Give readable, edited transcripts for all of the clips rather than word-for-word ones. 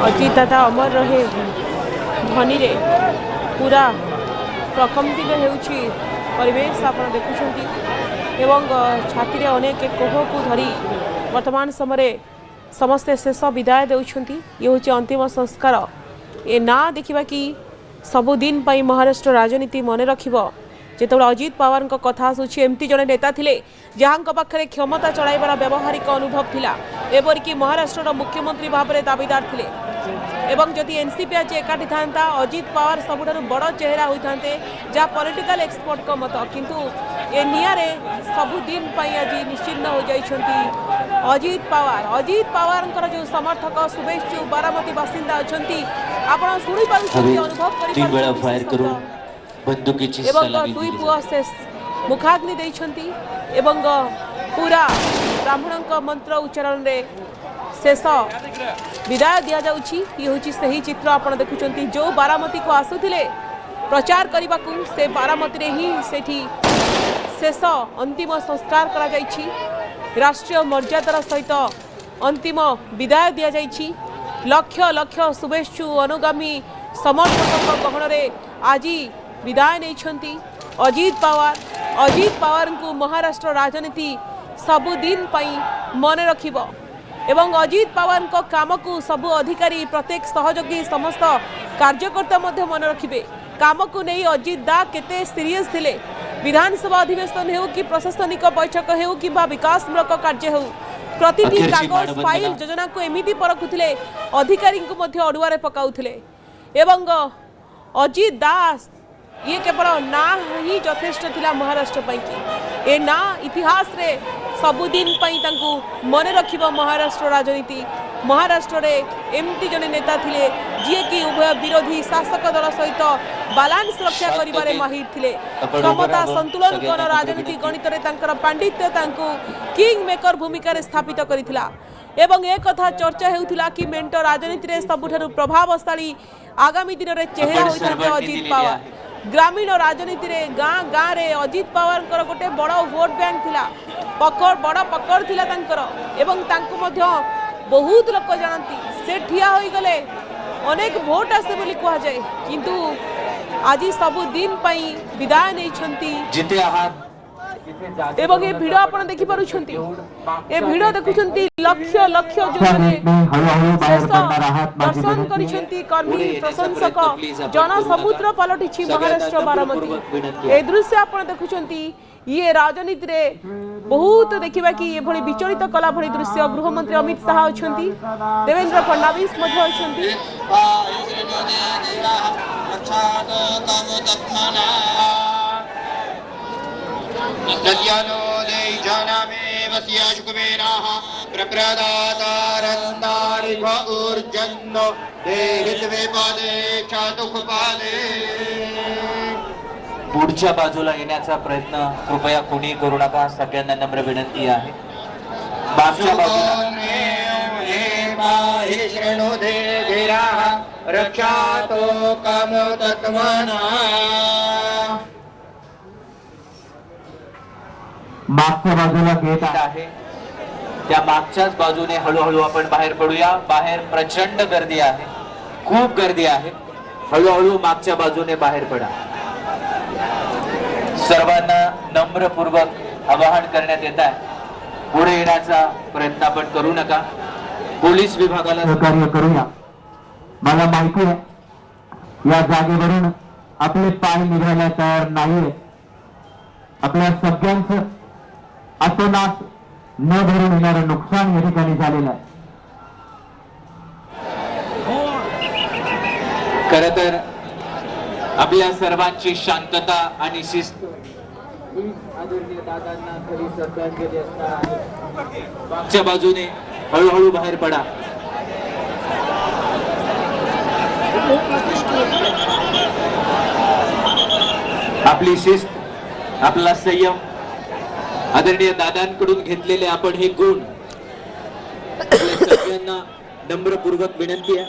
अजित दादा अमर रहे ध्वनि रे पूरा प्रकम्पित होउछि परिवेश आप देखुं एवं छाती अनेक कोह को धरी वर्तमान समय समस्ते शेष विदाय देउछंती ये हूँ अंतिम संस्कार ए ना देखा कि सबुदिन महाराष्ट्र राजनीति मन रखिबो जेतबेले अजित पवार कथा आसूची एमती जड़े नेता थिले जहां पाखे क्षमता चलाइबार व्यावहारिक अनुभव थिला एपरिक महाराष्ट्र मुख्यमंत्री भाव में दाबीदार थिले एवं जदि एनसीपी आज एकाठी था अजित पवार सबुठारु बड़ चेहरा होते जहाँ पॉलिटिकल एक्सपर्ट का मत किंतु ए नियारे सबुदिन आज निश्चिन्न हो जाइछंती अजित पवार जो समर्थक शुभेच्छु बारामती बासिंदा अछंती आपण सुनि पाउछंती अनुभव करि एवं दुई पुआ से मुखाग्नि देइछंती एवं पूरा ब्राह्मण मंत्र उच्चारण रे शेष विदाय दि जाउछि ये होछि सही चित्र आपण देखुचंती जो बारामती को आसुथिले प्रचार करने को से बारामती रे ही सेठी शेष अंतिम संस्कार करा जाइछि राष्ट्रीय मर्यादार सहित अंतिम विदाय दि जाइछि लक्ष लक्ष शुभेच्छु अनुगामी समर्थक गहन रे आज विदाय नहीं अजित पवार को महाराष्ट्र राजनीति सबुदिन मन रखिब एवं अजित पवार को काम को सबु अधिकारी प्रत्येक सहयोगी समस्त कार्यकर्ता मन रखिबे काम को नहीं अजित दा केते सीरियस थिले विधानसभा अधिवेशन हो कि प्रशासनिक बैठक हो कि विकासमूलक कार्य हो प्रतिटी कागज फाइल योजना को एमिति परखुथिले अधिकारी को मध्य अडुआरे पकाउथिले एवं अजित दास ये केवल ना ही यथेष्ट थिला महाराष्ट्र की ए ना इतिहास रे सबुदिन मन रखिबो महाराष्ट्र राजनीति महाराष्ट्र रे एमती जने नेता थिले जे कि उभय विरोधी शासक दल सहित बैलेंस रक्षा करिबारे माहिर थिले क्षमता संतुलन कर राजनीति गणित रे तांकर पांडित्य तांको किंग मेकर भूमिका रे स्थापित करिथिला एवं एक कथा चर्चा हेउथिला कि मेंटो राजनीति रे सबुठारु प्रभावशाली आगामी दिन रे चेहरा होइथाते अजित पवार ग्रामीण राजनीति रे गाँ गाँ रे अजित पवार गोटे बड़ भोट बैंक थिला पकड़ बड़ पकड़ थिला तांकर एवं तांको मध्य बहुत लोक जानती से ठिया होई गले अनेक भोट आसे बोली कहा जाए किंतु आज सबुदिन विदाय नहीं एवं ये भिड आप देखि पारुछंती ए भिड देखुछंती लक्ष लक्ष जो माने दर्शन करिछंती कर्मी प्रशंसक जन समुद्र पलटिछि महाराष्ट्र बारामती ए दृश्य आप देखुछंती ये राजनीति रे बहुत देखा कि ये भली विचलित कला भली दृश्य गृहमंत्री अमित शाह अच्छा देवेंद्र फडणवीस पुढच्या बाजूला येण्याचा प्रयत्न कृपया कोणी करू नका, सगळ्यांना नम्र विनंती आहे. मागच्या बाजूला मागच्या बाजूला गेट आहे, त्या मागच्याच बाजूने हळूहळू आपण बाहेर पडूया. बाहेर प्रचंड गर्दी आहे, खूप गर्दी आहे. हळूहळू मागच्या बाजूने बाहेर पडा. सर्वांना नम्रपूर्वक आवाहन करण्यात येत आहे, पुढे येण्याचा प्रयत्न आपण करू नका. पोलीस विभागाला सहकार्य करूया. मला माहिती आहे या जागेवरून आपले पाय निघायला तयार नाहीये. आपल्या सगळ्यांचं अतोनात न भरून येणारं नुकसान या ठिकाणी झालेलं आहे. खर तर आपल्या सर्वांची शांतता आणि शिस्त आदरणीय दादांना खरी श्रद्धांजली असणार आहे. मागच्या बाजूने हळूहळू बाहेर पडा. आपली शिस्त, आपला संयम, आदरणीय दादांकडून घेतलेले आपण हे गुण आपल्या सगळ्यांना नम्रपूर्वक विनंती आहे,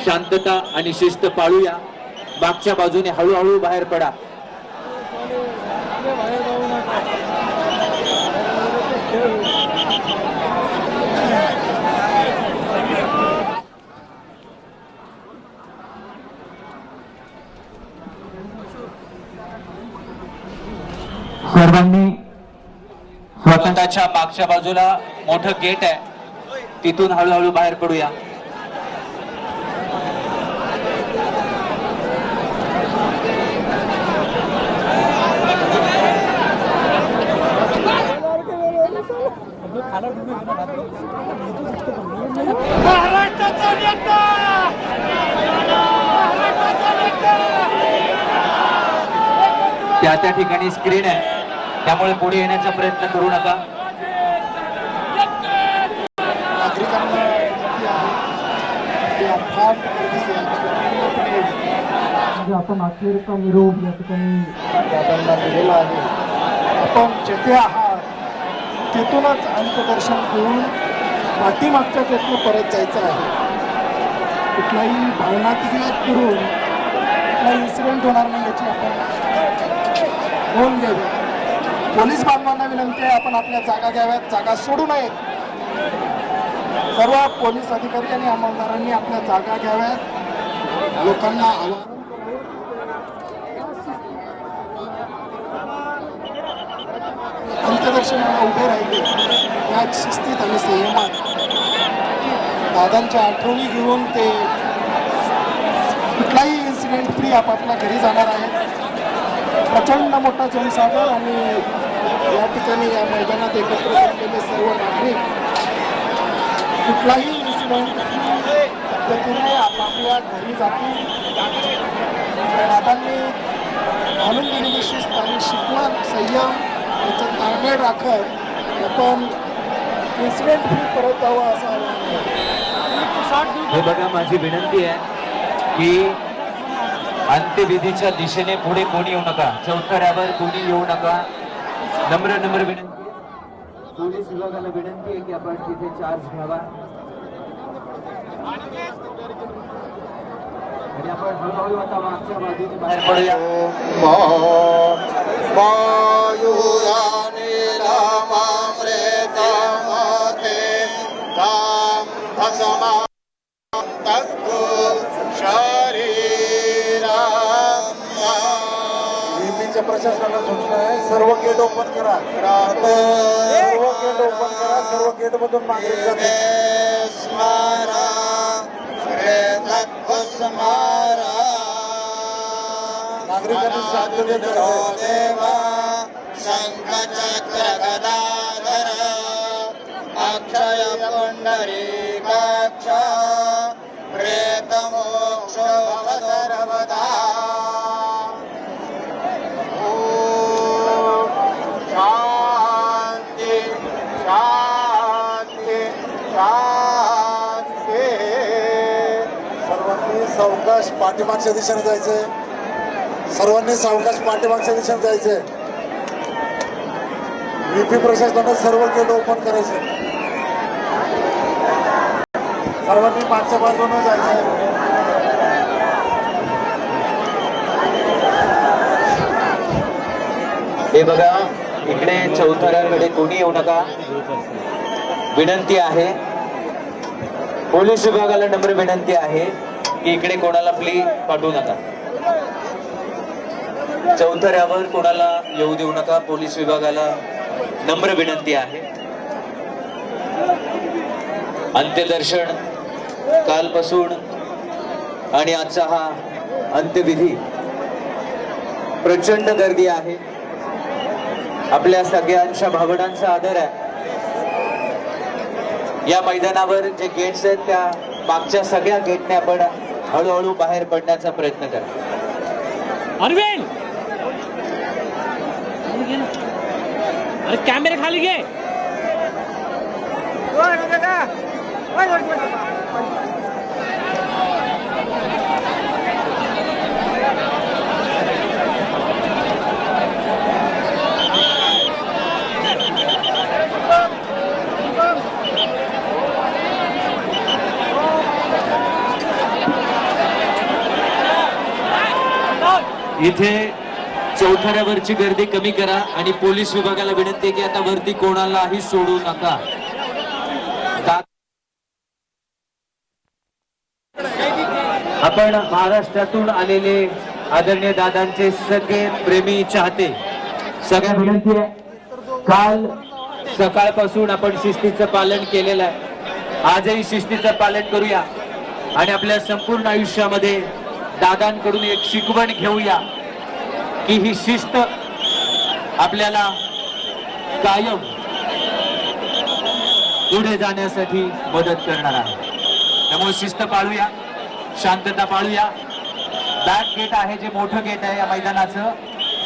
शांतता आणि शिस्त पाळूया. मागच्या बाजूने हळूहळू बाहेर पडा. सर्वांनी स्वतःच्या मागच्या बाजूला मोठं गेट आहे, तिथून हळूहळू बाहेर पडूया. त्या ठिकाणी स्क्रीन आहे, त्यामुळे पुढे येण्याचा प्रयत्न करू नका. आपण अखेरचा निरोप या ठिकाणी दादांना दिलेला आहे. आपण जेथे आहात तिथूनच अंतदर्शन घेऊन पाठीमागच्या प्रश्न परत जायचं आहे. कुठलाही भावनात्मक करून कुठलाही इन्सिडेंट होणार नाही याची आपण नोंद घ्यावी. पोलीस बांधवांना विनंती आहे, आपण आपल्या जागा घ्याव्यात, जागा सोडू नयेत. सर्व पोलीस अधिकारी आणि अंमलदारांनी आपल्या जागा घ्याव्यात. लोकांना आवाहन अंतदर्शनाला उभे राहिले या शिस्तीत आणि संयमात दादांच्या आठवणी घेऊन ते कुठलाही इन्सिडेंट फ्री आपापल्या घरी जाणार आहेत. प्रचंड मोठा जनसागर आणि या ठिकाणी या मैदानात एकत्र जमलेले सर्व नागरिक कुठलाही इन्सिडेंट पद्धतीने आपापल्या घरी जातील. दादांनी आणून दिलेली शिस्त आणि शिकवण संयम याचं ताळमेळ राखत आपण इन्सिडेंट फ्री परत जावं असं आवाहन. हे बघा, माझी विनंती आहे की अंत्यविधीच्या दिशेने पुढे कोणी येऊ नका, चौथऱ्यावर कोणी येऊ नका. नम्र विनंती. पोलीस विभागाला विनंती आहे की आपण तिथे चार्ज घ्यावा आणि आपण हळूहळू आता मागच्या बाजूने बाहेर पडूया. प्रशासनाला सूचना आहे, सर्व गेट ओपन करा. सर्व गेट ओपन करा. सर्व गेट मधून नागरिक जाते. नागरिकांनी शांततेत शङ्खचक्र गदाधर अक्षय पुण्डरीकाक्ष प्रेतमोक्षो सर्वदा शांति शांति शांति. सर्वांनी सावकाश पाठीमागच्या दिशेने जायचंय. सर्वांनी सावकाश पाठीमागच्या दिशेने जायचंय. व्हीपी प्रशासनाने सर्व गेट ओपन करायचे. सर्वांनी मागच्या बाजूने जायचंय. हे बघा, इकडे चौथऱ्याकडे कोणी येऊ नका. विनंती आहे, पोलीस विभागाला नम्र विनंती आहे की इकडे कोणाला प्लीज पाठवू नका. चौथऱ्यावर कोणाला येऊ देऊ नका. पोलीस विभागाला नम्र विनंती आहे. अंत्यदर्शन कालपासून आणि आजचा हा अंत्यविधी प्रचंड गर्दी आहे. आपल्या सगळ्यांच्या भावनांचा आदर आहे. या मैदानावर जे गेट्स आहेत त्या मागच्या सगळ्या गेटने आपण हळूहळू बाहेर पडण्याचा प्रयत्न करा. अरविंद, अरे कॅमेरे खाली घे. इथे चौथऱ्यावरची गर्दी कमी करा आणि पोलीस विभागाला विनंती आहे की आता वरती कोणालाही सोडू नका. आपण महाराष्ट्रातून आलेले आदरणीय दादांचे सगळे प्रेमी चाहते, सगळ्या विनंती आहे. काल सकाळपासून आपण शिस्तीचं पालन केलेलं आहे. आजही शिस्तीचं पालन करूया आणि आपल्या संपूर्ण आयुष्यामध्ये दादांकडून एक शिकवण घेऊया की ही शिस्त आपल्याला कायम पुढे जाण्यासाठी मदत करणार आहे. त्यामुळे शिस्त पाळूया, शांतता पाळूया. बॅक गेट आहे, जे मोठं गेट आहे या मैदानाचं,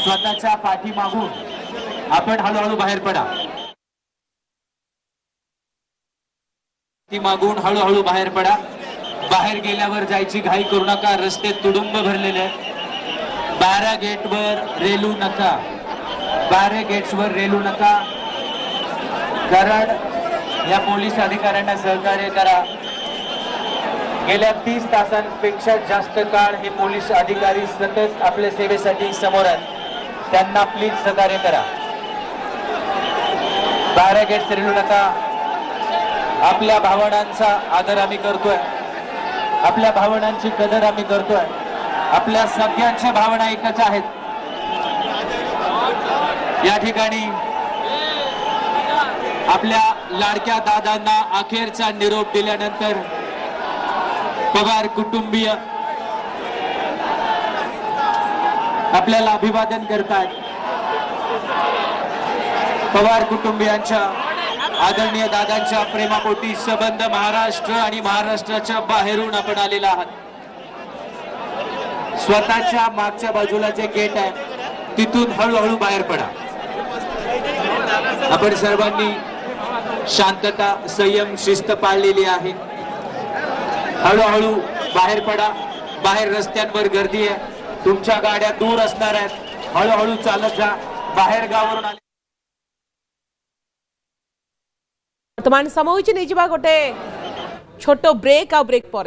स्वतःच्या पाठीमागून आपण हळूहळू बाहेर पडा. मागून हळूहळू बाहेर पडा. बाहेर गेल्यावर जायची घाई करू नका. रस्ते तुडुंब भरलेले आहेत. 12 गेटवर रेलू नका. 12 गेट्सवर रेलू नका. कारण या पोलीस अधिकाऱ्यांना सहकार्य करा. गेल्या 30 तासांपेक्षा जास्त काळ हे पोलीस अधिकारी सतत आपल्या सेवेसाठी समोर आहेत. त्यांना प्लीज सहकार्य करा. 12 गेट्स रेलू नका. आपल्या भावनांचा आदर आम्ही करतोय. आपल्या भावनांची कदर आम्ही करतोय. आपल्या सगळ्यांच्या भावना एकच आहेत. या ठिकाणी आपल्या लाडक्या दादांना अखेरचा निरोप दिल्यानंतर पवार कुटुंबीय आपल्याला अभिवादन करतात. पवार कुटुंबियांच्या आदरणीय दादांच्या प्रेमापोटी संबंध महाराष्ट्र आणि महाराष्ट्राच्या बाहेरून आपण आलेला आहात. स्वतःच्या मागच्या बाजूला जे गेट आहे तिथून हळूहळू बाहेर पडा. आपण सर्वांनी शांतता, संयम, शिस्त पाळलेली आहे. हळूहळू बाहेर पडा. बाहेर रस्त्यांवर गर्दी आहे. तुमच्या गाड्या दूर असणार आहेत. हळूहळू चालत जा. बाहेर गावावरून आले ବର୍ତ୍ତମାନ ସମୟ ହେଉଛି ନେଇଯିବା ଗୋଟେ ଛୋଟ ବ୍ରେକ୍ ଆଉ ବ୍ରେକ୍ ପରେ